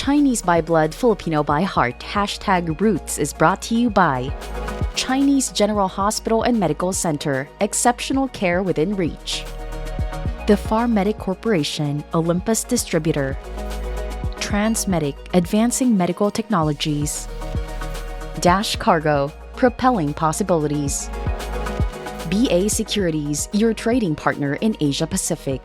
Chinese by blood, Filipino by heart, #Roots is brought to you by Chinese General Hospital and Medical Center, exceptional care within reach. The Pharmedic Corporation, Olympus Distributor. Transmedic, advancing medical technologies. Dash Cargo, propelling possibilities. BA Securities, your trading partner in Asia Pacific.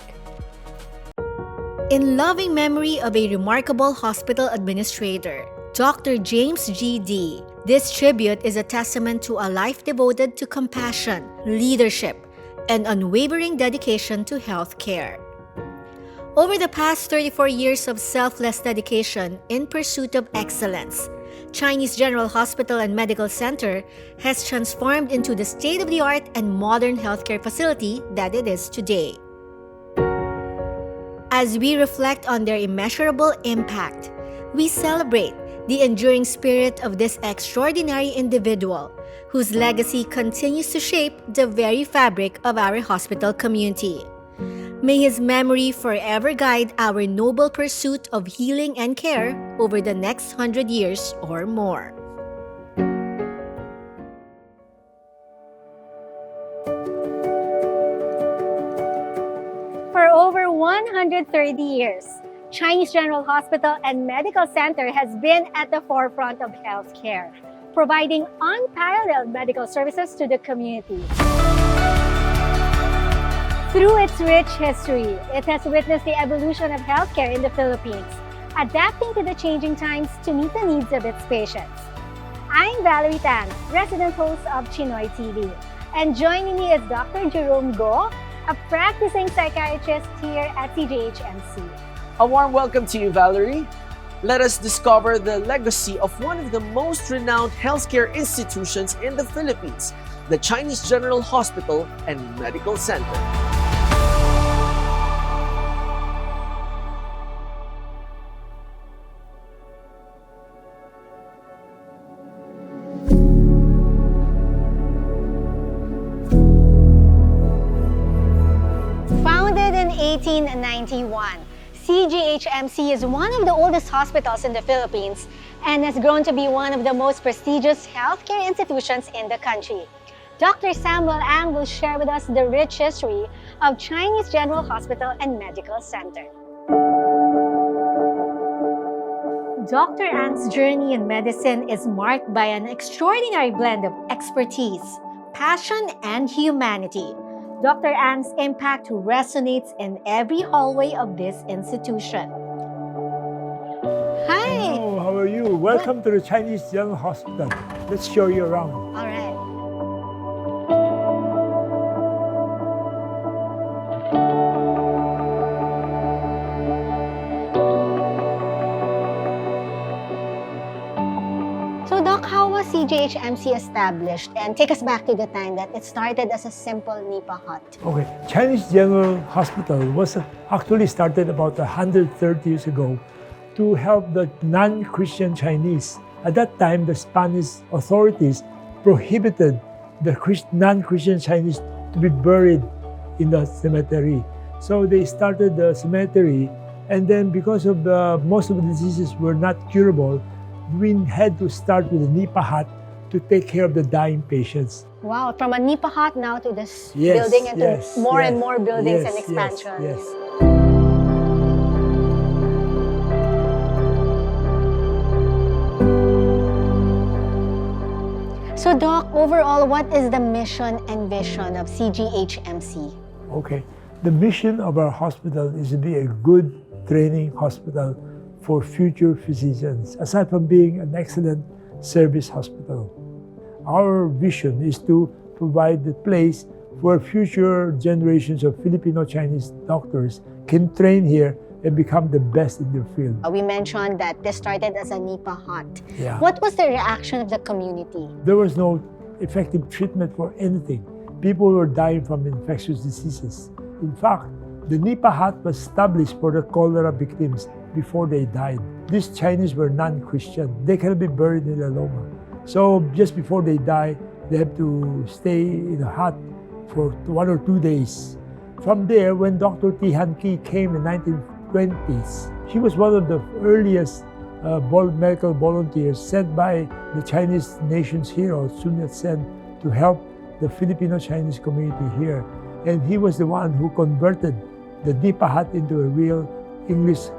In loving memory of a remarkable hospital administrator, Dr. James G.D., this tribute is a testament to a life devoted to compassion, leadership, and unwavering dedication to healthcare. Over the past 34 years of selfless dedication in pursuit of excellence, Chinese General Hospital and Medical Center has transformed into the state-of-the-art and modern healthcare facility that it is today. As we reflect on their immeasurable impact, we celebrate the enduring spirit of this extraordinary individual whose legacy continues to shape the very fabric of our hospital community. May his memory forever guide our noble pursuit of healing and care over the next 100 years or more. For over 130 years, Chinese General Hospital and Medical Center has been at the forefront of healthcare, providing unparalleled medical services to the community. Through its rich history, it has witnessed the evolution of healthcare in the Philippines, adapting to the changing times to meet the needs of its patients. I'm Valerie Tan, resident host of CHiNOY TV, and joining me is Dr. Jonard Co, a practicing psychiatrist here at CHiNC. A warm welcome to you, Valerie. Let us discover the legacy of one of the most renowned healthcare institutions in the Philippines, the Chinese General Hospital and Medical Center. Founded in 1891, CHiNC is one of the oldest hospitals in the Philippines and has grown to be one of the most prestigious healthcare institutions in the country. Dr. Samuel Ang will share with us the rich history of Chinese General Hospital and Medical Center. Dr. Ang's journey in medicine is marked by an extraordinary blend of expertise, passion, and humanity. Dr. Ang's impact resonates in every hallway of this institution. Hi! Hello, how are you? Welcome to the Chinese General Hospital. Let's show you around. All right. So, Doc, how was CHiNC established? And take us back to the time that it started as a simple nipa hut. Okay, Chinese General Hospital was actually started about 130 years ago to help the non-Christian Chinese. At that time, the Spanish authorities prohibited the non-Christian Chinese to be buried in the cemetery. So they started the cemetery, and then because of most of the diseases were not curable, we had to start with a nipa hut to take care of the dying patients. Wow, from a nipa hut now to this building and to more and more buildings and expansion. Yes. So, Doc, overall, what is the mission and vision of CHiNC? Okay, the mission of our hospital is to be a good training hospital for future physicians, aside from being an excellent service hospital. Our vision is to provide the place where future generations of Filipino Chinese doctors can train here and become the best in their field. We mentioned that this started as a nipa hut. Yeah. What was the reaction of the community? There was no effective treatment for anything. People were dying from infectious diseases. In fact, the nipa hut was established for the cholera victims before they died. These Chinese were non-Christian. They cannot be buried in a loma. So just before they die, they have to stay in a hut for 1 or 2 days. From there, when Dr. Tihan Ki came in 1920s, she was one of the earliest medical volunteers sent by the Chinese nation's hero, Sun Yat-sen, to help the Filipino Chinese community here. And he was the one who converted the Nipa Hut into a real English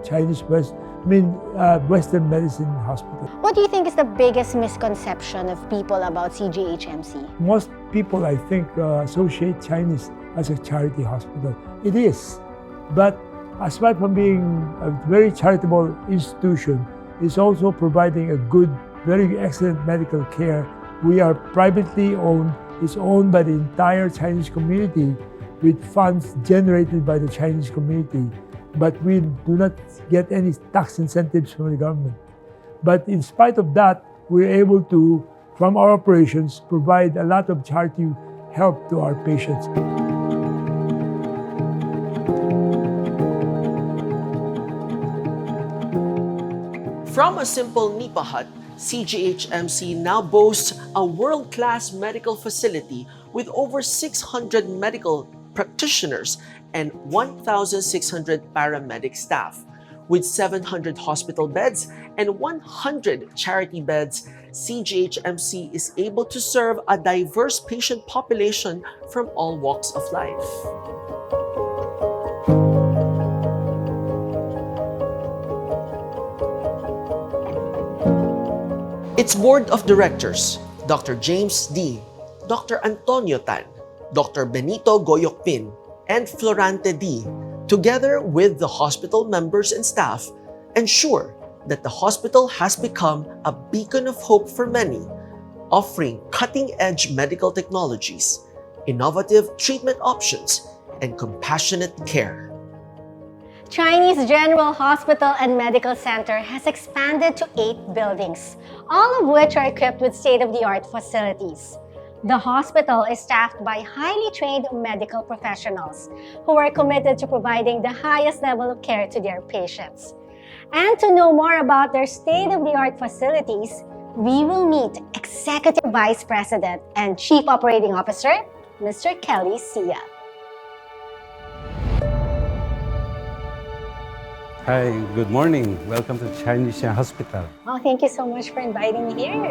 Chinese Western medicine hospital. What do you think is the biggest misconception of people about CGHMC? Most people, I think, associate Chinese as a charity hospital. It is, but aside from being a very charitable institution, it's also providing a good, very excellent medical care. We are privately owned. It's owned by the entire Chinese community with funds generated by the Chinese community. But we do not get any tax incentives from the government. But in spite of that, we're able to, from our operations, provide a lot of charity help to our patients. From a simple Nipa hut, CGHMC now boasts a world-class medical facility with over 600 medical practitioners and 1,600 paramedic staff. With 700 hospital beds and 100 charity beds, CGHMC is able to serve a diverse patient population from all walks of life. Its board of directors, Dr. James D., Dr. Antonio Tan, Dr. Benito Goyokpin, and Florante D., together with the hospital members and staff, ensure that the hospital has become a beacon of hope for many, offering cutting-edge medical technologies, innovative treatment options, and compassionate care. Chinese General Hospital and Medical Center has expanded to 8 buildings, all of which are equipped with state-of-the-art facilities. The hospital is staffed by highly trained medical professionals who are committed to providing the highest level of care to their patients. And to know more about their state-of-the-art facilities, we will meet Executive Vice President and Chief Operating Officer, Mr. Kelly Sia. Hi, good morning. Welcome to CHiNOY Hospital. Oh, thank you so much for inviting me here.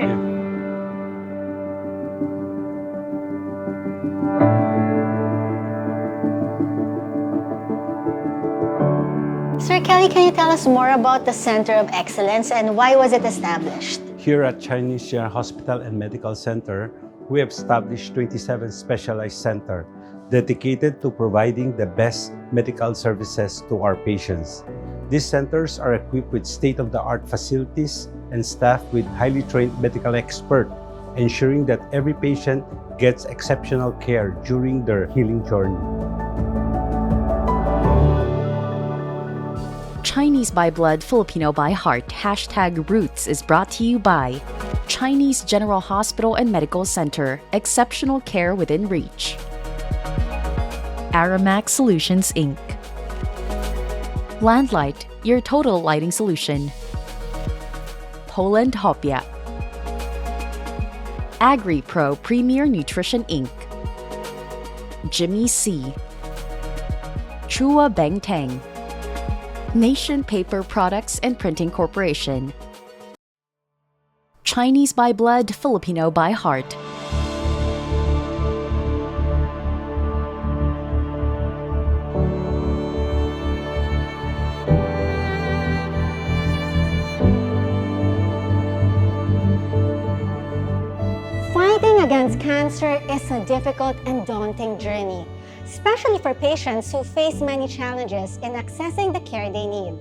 Sir Kelly, can you tell us more about the Center of Excellence and why was it established? Here at CHiNOY Hospital and Medical Center, we have established 27 specialized centers dedicated to providing the best medical services to our patients. These centers are equipped with state-of-the-art facilities and staffed with highly trained medical experts, ensuring that every patient gets exceptional care during their healing journey. Chinese by Blood, Filipino by Heart, #Roots is brought to you by Chinese General Hospital and Medical Center, exceptional care within reach. Aramax Solutions, Inc. Landlight, your total lighting solution. Poland Hopia. AgriPro Premier Nutrition, Inc. Jimmy C. Chua Beng Tang. Nation Paper Products and Printing Corporation. Chinese by Blood, Filipino by Heart. Fighting against cancer is a difficult and daunting journey, especially for patients who face many challenges in accessing the care they need.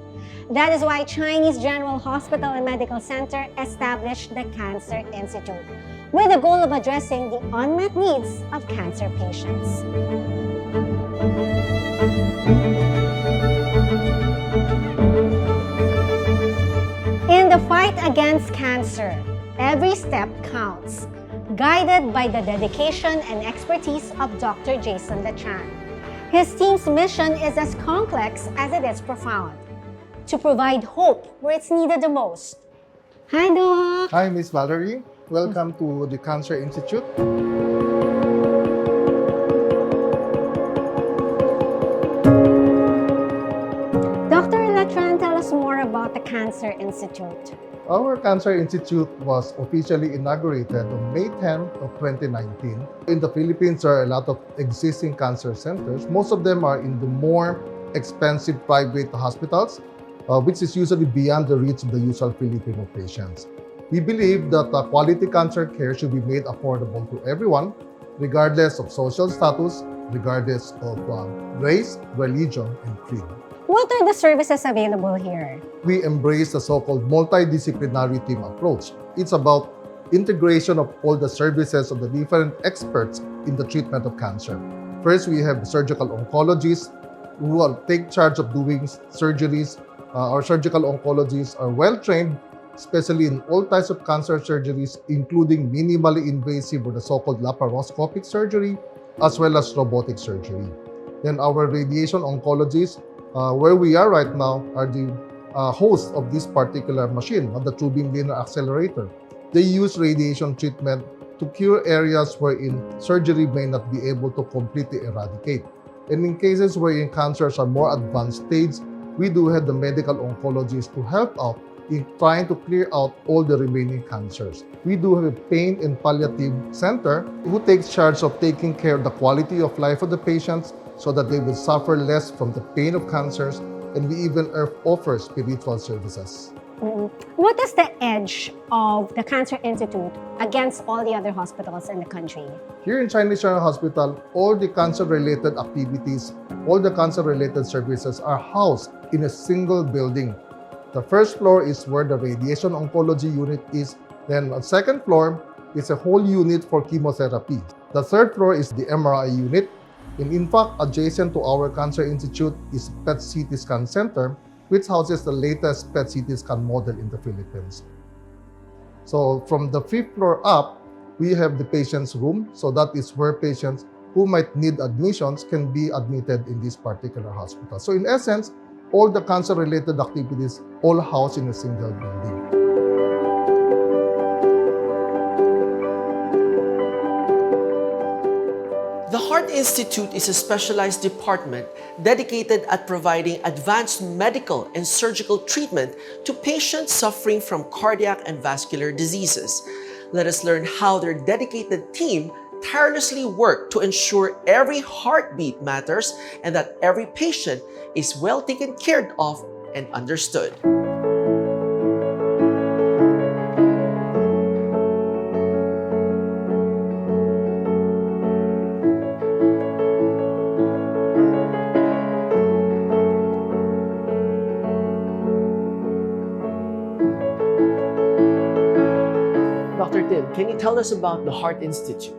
That is why Chinese General Hospital and Medical Center established the Cancer Institute, with the goal of addressing the unmet needs of cancer patients. In the fight against cancer, every step counts, guided by the dedication and expertise of Dr. Jason Letran. His team's mission is as complex as it is profound, to provide hope where it's needed the most. Hi, Doc! Hi, Miss Valerie. Welcome to the Cancer Institute. Dr. Letran, tell us more about about the Cancer Institute? Our Cancer Institute was officially inaugurated on May 10 of 2019. In the Philippines, there are a lot of existing cancer centers. Most of them are in the more expensive private hospitals, which is usually beyond the reach of the usual Filipino patients. We believe that quality cancer care should be made affordable to everyone, regardless of social status, regardless of race, religion, and creed. What are the services available here? We embrace the so-called multidisciplinary team approach. It's about integration of all the services of the different experts in the treatment of cancer. First, we have surgical oncologists who will take charge of doing surgeries. Our surgical oncologists are well-trained, especially in all types of cancer surgeries, including minimally invasive or the so-called laparoscopic surgery, as well as robotic surgery. Then our radiation oncologists, where we are right now, are the host of this particular machine, the tubing linear accelerator. They use radiation treatment to cure areas wherein surgery may not be able to completely eradicate. And in cases wherein cancers are more advanced stage, we do have the medical oncologists to help out in trying to clear out all the remaining cancers. We do have a pain and palliative center who takes charge of taking care of the quality of life of the patients so that they will suffer less from the pain of cancers, and we even offer spiritual services. What is the edge of the Cancer Institute against all the other hospitals in the country? Here in Chinese General Hospital, all the cancer-related activities, all the cancer-related services are housed in a single building. The first floor is where the radiation oncology unit is. Then on the second floor is a whole unit for chemotherapy. The third floor is the MRI unit. And in fact, adjacent to our Cancer Institute is PET CT scan center, which houses the latest PET CT scan model in the Philippines. So from the fifth floor up, we have the patient's room. So that is where patients who might need admissions can be admitted in this particular hospital. So in essence, all the cancer-related activities all housed in a single building. The Heart Institute is a specialized department dedicated at providing advanced medical and surgical treatment to patients suffering from cardiac and vascular diseases. Let us learn how their dedicated team tirelessly work to ensure every heartbeat matters and that every patient is well taken care of and understood. Dr. Tim, can you tell us about the Heart Institute?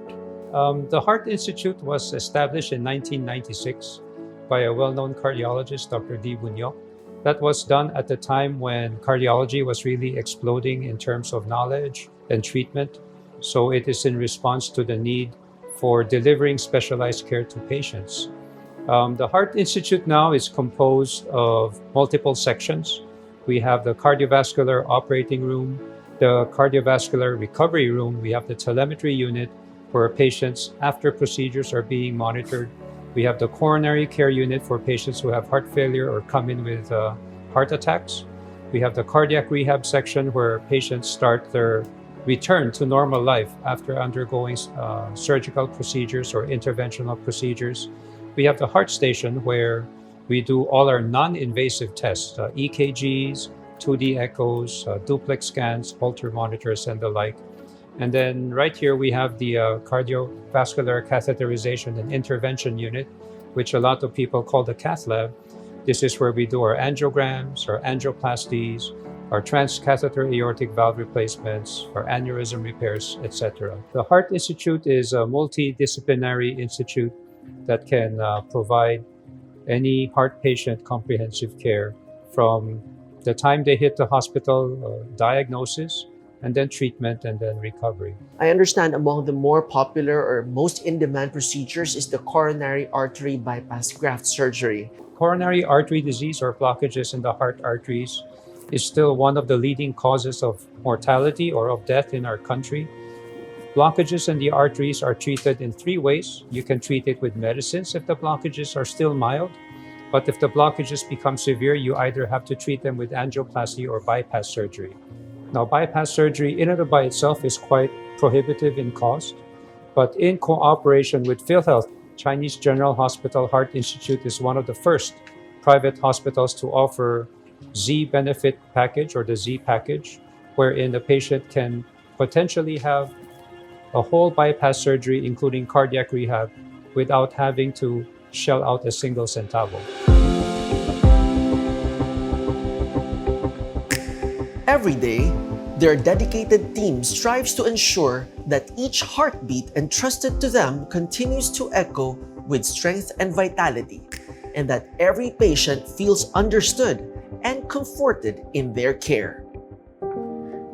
The Heart Institute was established in 1996 by a well-known cardiologist, Dr. D. Bunyok. That was done at the time when cardiology was really exploding in terms of knowledge and treatment. So it is in response to the need for delivering specialized care to patients. The Heart Institute now is composed of multiple sections. We have the cardiovascular operating room, the cardiovascular recovery room, we have the telemetry unit, where patients after procedures are being monitored. We have the coronary care unit for patients who have heart failure or come in with heart attacks. We have the cardiac rehab section where patients start their return to normal life after undergoing surgical procedures or interventional procedures. We have the heart station where we do all our non-invasive tests, EKGs, 2D echoes, duplex scans, Holter monitors, and the like. And then right here we have the cardiovascular catheterization and intervention unit, which a lot of people call the cath lab. This is where we do our angiograms, our angioplasties, our transcatheter aortic valve replacements, our aneurysm repairs, etc. The Heart Institute is a multidisciplinary institute that can provide any heart patient comprehensive care from the time they hit the hospital, diagnosis, and then treatment, and then recovery. I understand among the more popular or most in-demand procedures is the coronary artery bypass graft surgery. Coronary artery disease or blockages in the heart arteries is still one of the leading causes of mortality or of death in our country. Blockages in the arteries are treated in three ways. You can treat it with medicines if the blockages are still mild. But if the blockages become severe, you either have to treat them with angioplasty or bypass surgery. Now, bypass surgery in and by itself is quite prohibitive in cost, but in cooperation with PhilHealth, Chinese General Hospital Heart Institute is one of the first private hospitals to offer Z benefit package or the Z package, wherein the patient can potentially have a whole bypass surgery, including cardiac rehab, without having to shell out a single centavo. Every day, their dedicated team strives to ensure that each heartbeat entrusted to them continues to echo with strength and vitality, and that every patient feels understood and comforted in their care.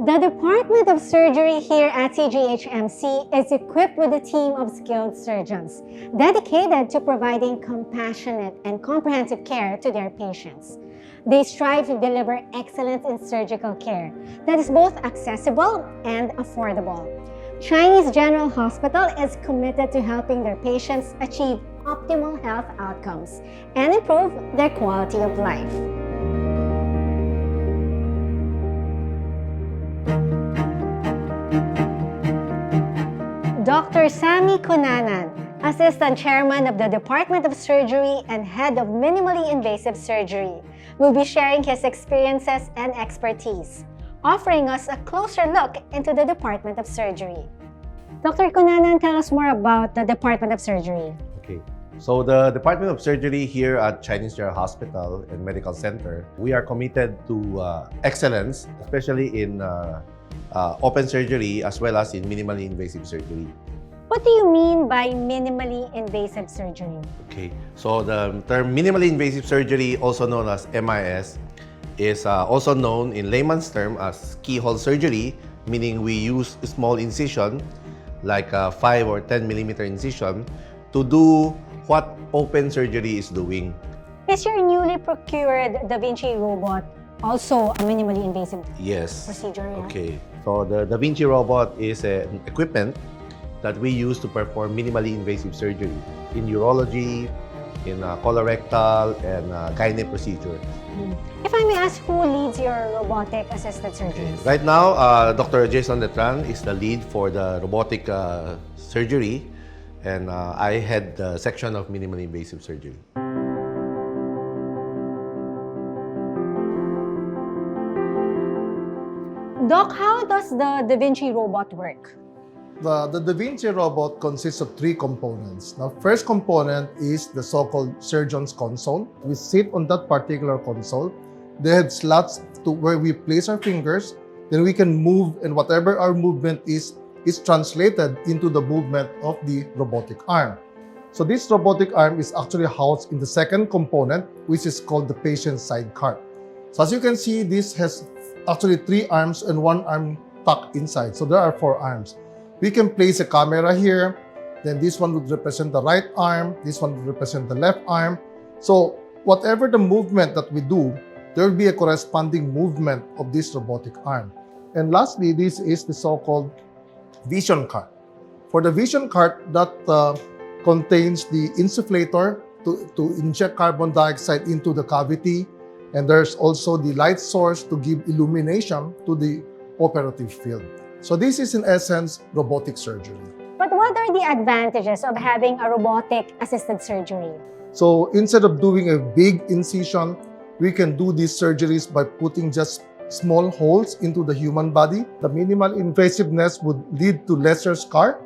The Department of Surgery here at CGHMC is equipped with a team of skilled surgeons dedicated to providing compassionate and comprehensive care to their patients. They strive to deliver excellence in surgical care that is both accessible and affordable. Chinese General Hospital is committed to helping their patients achieve optimal health outcomes and improve their quality of life. Dr. Sammy Cunanan, Assistant Chairman of the Department of Surgery and Head of Minimally Invasive Surgery, will be sharing his experiences and expertise, offering us a closer look into the Department of Surgery. Dr. Cunanan, tell us more about the Department of Surgery. Okay. So the Department of Surgery here at Chinese General Hospital and Medical Center, we are committed to excellence, especially in open surgery as well as in minimally invasive surgery. What do you mean by minimally invasive surgery? Okay, so the term minimally invasive surgery, also known as MIS, is also known in layman's term as keyhole surgery, meaning we use small incision, like a 5 or 10 millimeter incision, to do what open surgery is doing. Is your newly procured Da Vinci robot also a minimally invasive procedure? Yeah? Okay, so the Da Vinci robot is an equipment that we use to perform minimally invasive surgery in urology, in colorectal, and gynae procedures. If I may ask, who leads your robotic assisted surgeries? Right now, Dr. Letran is the lead for the robotic surgery, and I head the section of minimally invasive surgery. Doc, how does the Da Vinci robot work? The Da Vinci robot consists of 3 components. Now, first component is the so-called surgeon's console. We sit on that particular console. They have slots to where we place our fingers. Then we can move, and whatever our movement is translated into the movement of the robotic arm. So this robotic arm is actually housed in the second component, which is called the patient side cart. So as you can see, this has actually 3 arms and 1 arm tucked inside. So there are 4 arms. We can place a camera here, then this one would represent the right arm, this one would represent the left arm. So whatever the movement that we do, there will be a corresponding movement of this robotic arm. And lastly, this is the so-called vision cart. For the vision cart, that contains the insufflator to inject carbon dioxide into the cavity, and there's also the light source to give illumination to the operative field. So this is in essence robotic surgery. But what are the advantages of having a robotic assisted surgery? So instead of doing a big incision, we can do these surgeries by putting just small holes into the human body. The minimal invasiveness would lead to lesser scar,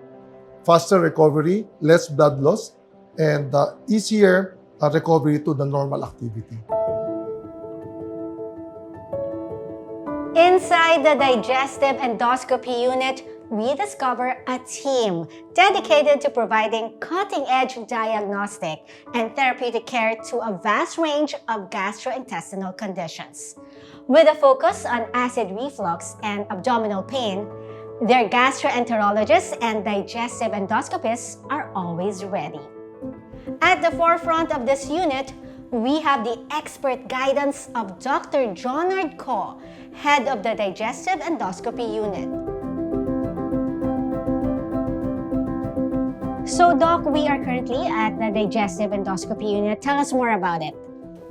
faster recovery, less blood loss, and easier recovery to the normal activity. Inside the digestive endoscopy unit, we discover a team dedicated to providing cutting-edge diagnostic and therapeutic care to a vast range of gastrointestinal conditions. With a focus on acid reflux and abdominal pain, their gastroenterologists and digestive endoscopists are always ready. At the forefront of this unit, we have the expert guidance of Dr. Jonard Co, head of the digestive endoscopy unit. So, Doc, we are currently at the digestive endoscopy unit. Tell us more about it.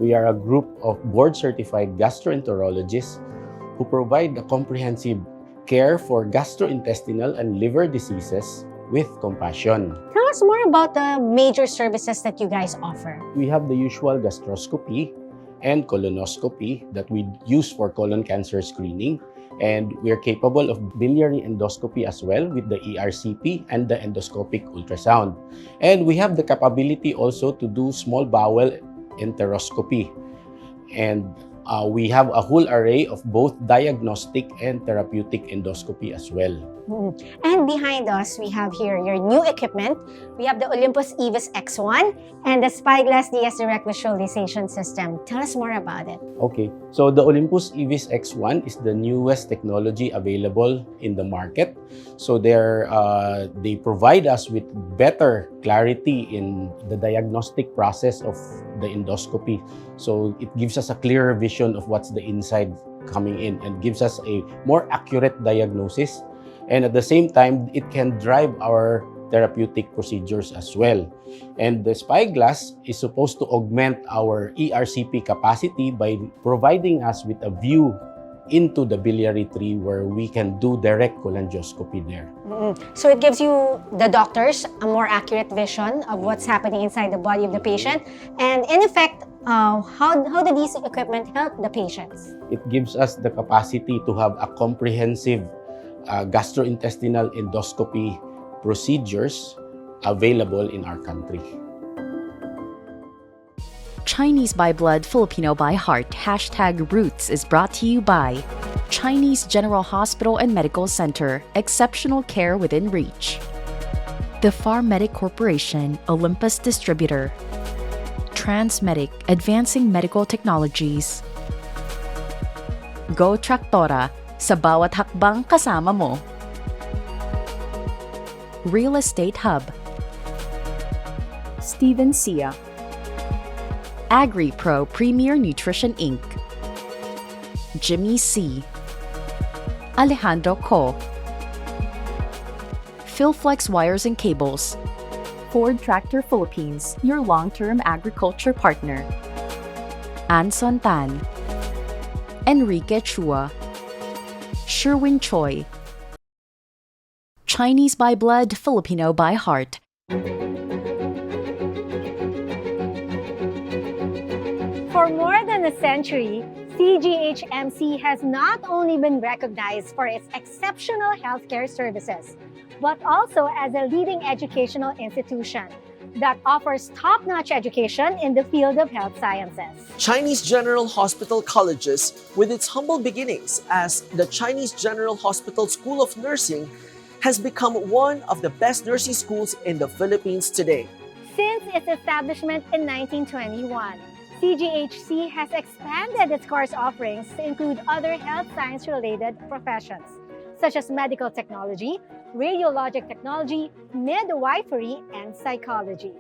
We are a group of board-certified gastroenterologists who provide a comprehensive care for gastrointestinal and liver diseases with compassion. Tell us more about the major services that you guys offer. We have the usual gastroscopy and colonoscopy that we use for colon cancer screening. And we are capable of biliary endoscopy as well with the ERCP and the endoscopic ultrasound. And we have the capability also to do small bowel enteroscopy. And we have a whole array of both diagnostic and therapeutic endoscopy as well. And behind us, we have here your new equipment. We have the Olympus EVIS X1 and the Spyglass DS Direct Visualization System. Tell us more about it. Okay, so the Olympus EVIS X1 is the newest technology available in the market. So they provide us with better clarity in the diagnostic process of the endoscopy. So it gives us a clearer vision of what's the inside coming in and gives us a more accurate diagnosis. And at the same time, it can drive our therapeutic procedures as well. And the Spyglass is supposed to augment our ERCP capacity by providing us with a view into the biliary tree where we can do direct cholangioscopy there. So it gives you, the doctors, a more accurate vision of what's happening inside the body of the patient. And in effect, how do these equipment help the patients? It gives us the capacity to have a comprehensive gastrointestinal endoscopy procedures available in our country. Chinese by Blood, Filipino by Heart, #Roots is brought to you by Chinese General Hospital and Medical Center, exceptional care within reach. The Pharmedic Corporation, Olympus Distributor. Transmedic, advancing medical technologies. Go Traktora, sa bawat hakbang kasama mo. Real Estate Hub. Steven Sia. AgriPro Premier Nutrition Inc. Jimmy C. Alejandro Co. Philflex Wires and Cables. Ford Tractor Philippines, your long-term agriculture partner. Anson Tan. Enrique Chua. Sherwin Choi. Chinese by Blood, Filipino by Heart. For more than a century, CGHMC has not only been recognized for its exceptional healthcare services, but also as a leading educational institution that offers top-notch education in the field of health sciences. Chinese General Hospital Colleges, with its humble beginnings as the Chinese General Hospital School of Nursing, has become one of the best nursing schools in the Philippines today. Since its establishment in 1921, CGHC has expanded its course offerings to include other health science-related professions, such as medical technology, radiologic technology, midwifery, and psychology.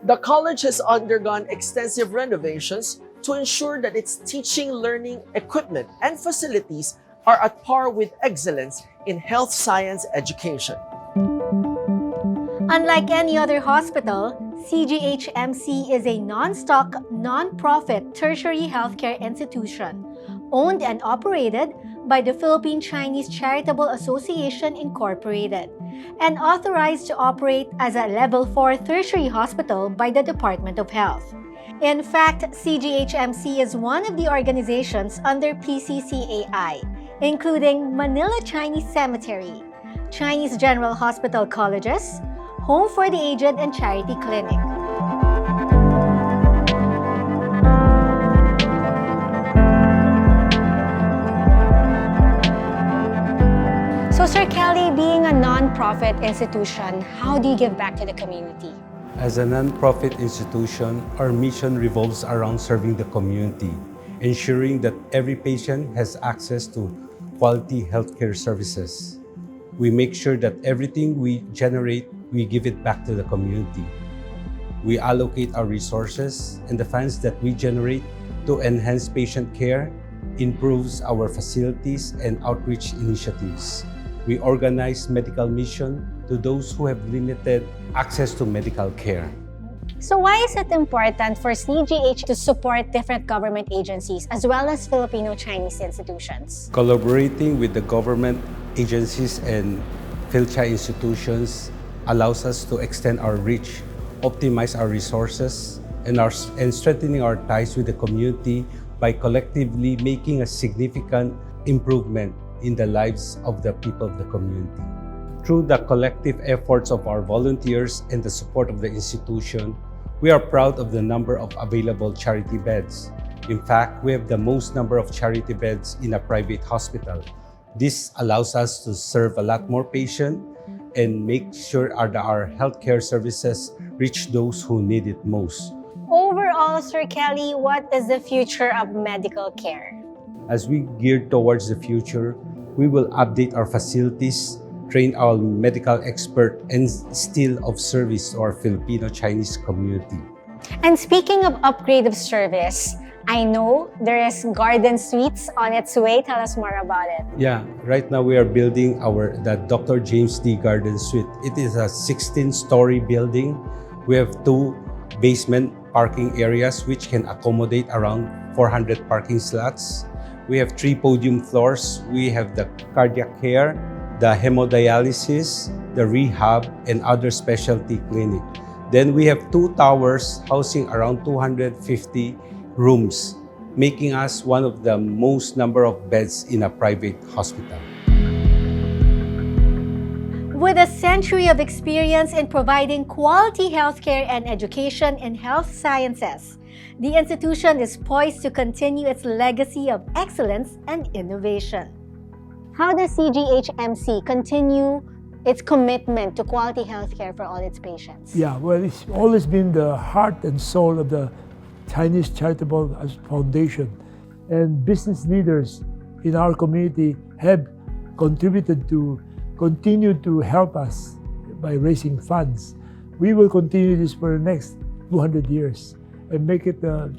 The college has undergone extensive renovations to ensure that its teaching, learning, equipment, and facilities are at par with excellence in health science education. Unlike any other hospital, CGHMC is a non-stock, non-profit tertiary healthcare institution owned and operated by the Philippine Chinese Charitable Association Incorporated and authorized to operate as a Level 4 tertiary hospital by the Department of Health. In fact, CGHMC is one of the organizations under PCCAI, including Manila Chinese Cemetery, Chinese General Hospital Colleges, Home for the Aged, and Charity Clinic. So, Sir Kelly, being a non-profit institution, how do you give back to the community? As a non-profit institution, our mission revolves around serving the community, ensuring that every patient has access to quality healthcare services. We make sure that everything we generate, we give it back to the community. We allocate our resources and the funds that we generate to enhance patient care, improves our facilities and outreach initiatives. We organize medical mission to those who have limited access to medical care. So why is it important for CGH to support different government agencies as well as Filipino-Chinese institutions? Collaborating with the government agencies and Phil-Chi institutions allows us to extend our reach, optimize our resources, and strengthening our ties with the community by collectively making a significant improvement in the lives of the people of the community. Through the collective efforts of our volunteers and the support of the institution, we are proud of the number of available charity beds. In fact, we have the most number of charity beds in a private hospital. This allows us to serve a lot more patients and make sure that our healthcare services reach those who need it most. Overall, Sir Kelly, what is the future of medical care? As we gear towards the future, we will update our facilities, train our medical expert, and still of service to our Filipino-Chinese community. And speaking of upgrade of service, I know there is garden suites on its way. Tell us more about it. Yeah, right now we are building the Dr. James D. Garden Suite. It is a 16-story building. We have 2 basement parking areas which can accommodate around 400 parking slots. We have 3 podium floors. We have the cardiac care, the hemodialysis, the rehab, and other specialty clinic. Then we have 2 towers housing around 250 rooms, making us one of the most number of beds in a private hospital. With a century of experience in providing quality healthcare and education in health sciences, the institution is poised to continue its legacy of excellence and innovation. How does CGHMC continue its commitment to quality healthcare for all its patients? Yeah, well, it's always been the heart and soul of the Chinese Charitable Foundation, and business leaders in our community have contributed to continue to help us by raising funds. We will continue this for the next 200 years and make it a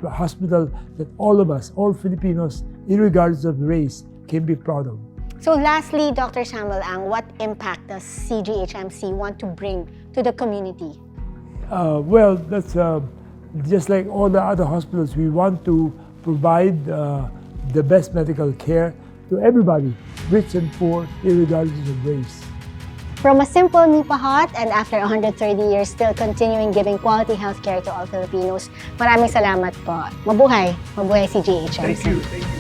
hospital that all of us, all Filipinos, irregardless of race, can be proud of. So lastly, Dr. Samuel Ang, what impact does CGHMC want to bring to the community? Well, that's just like all the other hospitals. We want to provide the best medical care to everybody, rich and poor, irregardless of race. From a simple nipa hut and after 130 years still continuing giving quality healthcare to all Filipinos, maraming salamat po. Mabuhay! Mabuhay CGHMC. Thank you. Thank you.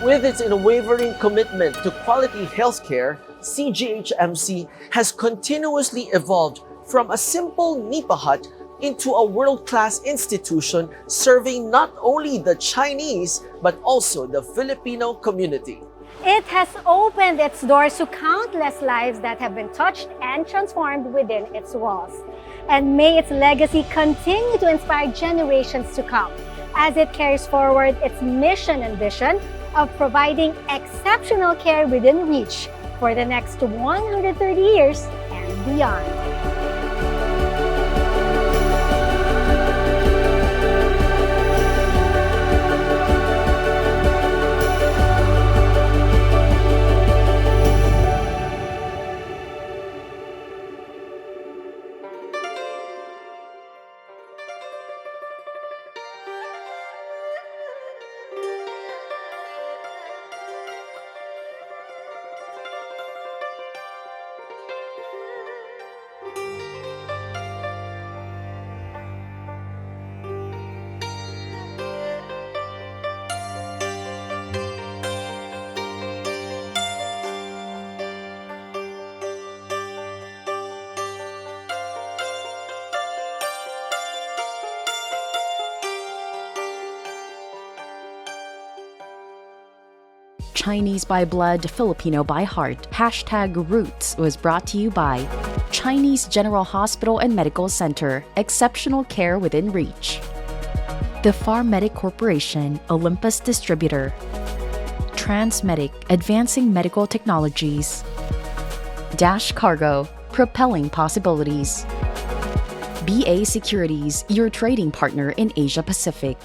With its unwavering commitment to quality healthcare, CGHMC has continuously evolved from a simple nipa hut into a world-class institution serving not only the Chinese but also the Filipino community. It has opened its doors to countless lives that have been touched and transformed within its walls. And may its legacy continue to inspire generations to come as it carries forward its mission and vision of providing exceptional care within reach for the next 130 years and beyond. Chinese by blood, Filipino by heart. #Roots was brought to you by Chinese General Hospital and Medical Center. Exceptional care within reach. The Pharmedic Corporation, Olympus Distributor. Transmedic, advancing medical technologies. Dash Cargo, propelling possibilities. BA Securities, your trading partner in Asia Pacific.